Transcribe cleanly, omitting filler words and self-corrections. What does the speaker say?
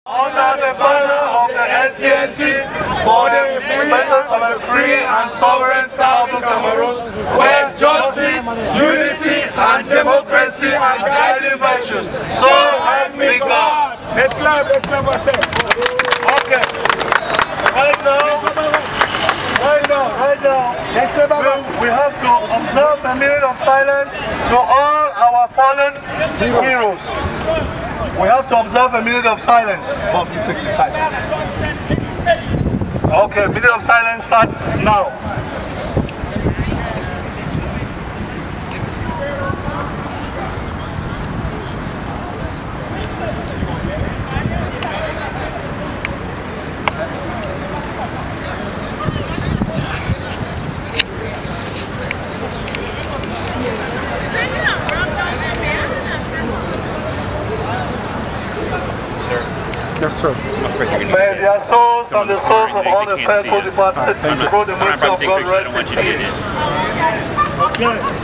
Under the banner of the SCNC for the implementation of a free and sovereign Southern Cameroon, where justice, unity, and democracy are guiding virtues. So help me God. Okay. Right now, we have to observe a minute of silence to all our fallen heroes. We have to observe a minute of silence. Bob, you take the time. Okay, minute of silence starts now. Yes, sir. May their souls and the souls of all the faithful departed, through the mercy of God, rest in peace. Okay.